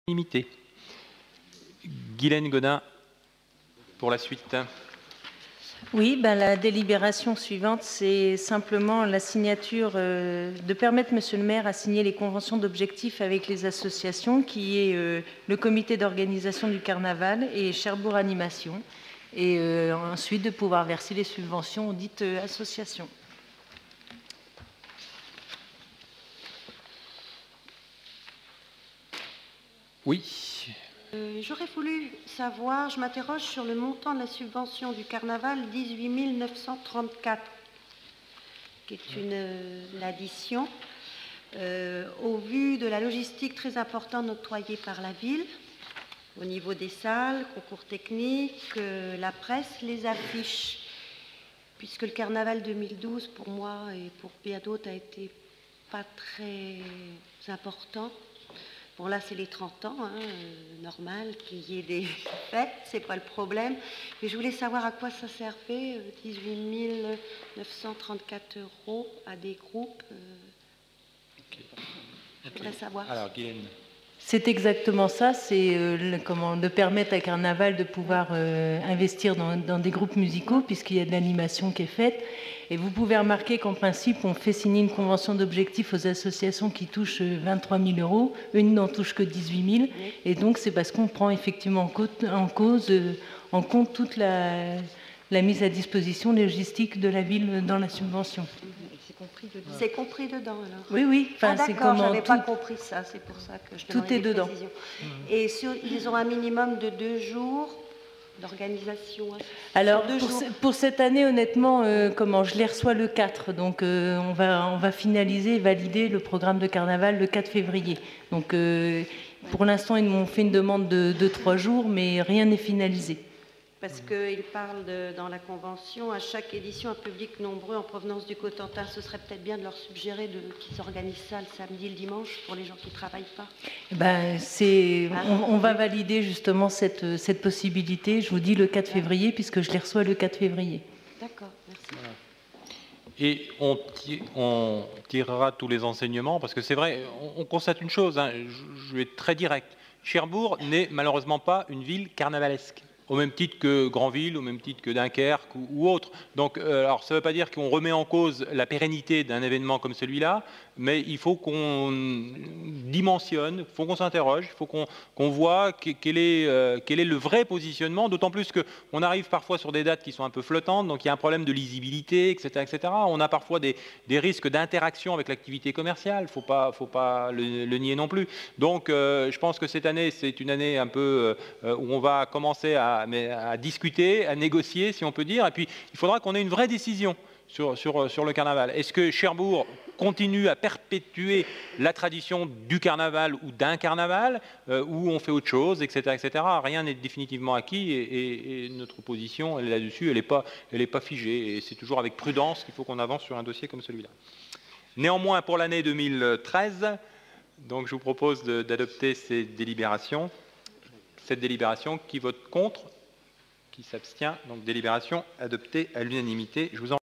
l'unanimité. Guylaine Godin, pour la suite. Oui, la délibération suivante, c'est simplement la signature, de permettre Monsieur le maire à signer les conventions d'objectifs avec les associations, qui est le comité d'organisation du carnaval et Cherbourg Animation, et ensuite de pouvoir verser les subventions aux dites associations. Oui. J'aurais voulu savoir, je m'interroge sur le montant de la subvention du carnaval, 18 934, qui est l'addition, au vu de la logistique très importante octroyée par la ville, au niveau des salles, concours techniques, la presse, les affiches, puisque le carnaval 2012, pour moi et pour bien d'autres, a été pas très important. Bon, là, c'est les 30 ans, normal qu'il y ait des fêtes, c'est pas le problème. Mais je voulais savoir à quoi ça servait, 18 934 € à des groupes. Je voudrais savoir. Alors, Guylaine. C'est exactement ça, c'est de permettre à Carnaval de pouvoir investir dans des groupes musicaux, puisqu'il y a de l'animation qui est faite. Et vous pouvez remarquer qu'en principe, on fait signer une convention d'objectifs aux associations qui touchent 23 000 €. Une n'en touche que 18 000. Et donc, c'est parce qu'on prend effectivement en compte toute la mise à disposition logistique de la ville dans la subvention. C'est compris dedans, alors. Oui, oui. Enfin, d'accord, je n'avais pas compris ça, c'est pour ça que je demandais tout est dedans. Précisions. Et ils ont un minimum de 2 jours d'organisation. Alors, pour cette année, honnêtement, je les reçois le 4. Donc, on va finaliser et valider le programme de carnaval le 4 février. Donc, pour l'instant, ils m'ont fait une demande de 3 jours, mais rien n'est finalisé. Parce qu'il parle dans la convention, à chaque édition, un public nombreux en provenance du Cotentin. Ce serait peut-être bien de leur suggérer qu'ils organisent ça le samedi et le dimanche pour les gens qui ne travaillent pas. On va valider justement cette possibilité, je vous dis le 4 février, puisque je les reçois le 4 février. D'accord, merci. Voilà. Et on tirera tous les enseignements, parce que c'est vrai, on constate une chose, je vais être très direct. Cherbourg n'est malheureusement pas une ville carnavalesque, au même titre que Granville, au même titre que Dunkerque ou autre. Donc, alors, ça ne veut pas dire qu'on remet en cause la pérennité d'un événement comme celui-là, mais il faut qu'on dimensionne, il faut qu'on s'interroge, il faut qu'on voit quel est le vrai positionnement, d'autant plus qu'on arrive parfois sur des dates qui sont un peu flottantes, donc il y a un problème de lisibilité, etc. etc. On a parfois des risques d'interaction avec l'activité commerciale, il ne faut pas le nier non plus. Donc, je pense que cette année, c'est une année un peu où on va commencer à discuter, à négocier, si on peut dire, et puis il faudra qu'on ait une vraie décision sur le carnaval. Est-ce que Cherbourg continue à perpétuer la tradition du carnaval ou d'un carnaval, ou on fait autre chose, etc. etc. Rien n'est définitivement acquis, et notre position, elle est là-dessus, elle n'est pas figée, et c'est toujours avec prudence qu'il faut qu'on avance sur un dossier comme celui-là. Néanmoins, pour l'année 2013, donc je vous propose d'adopter ces délibérations. Cette délibération, qui vote contre, qui s'abstient, donc délibération adoptée à l'unanimité. Je vous en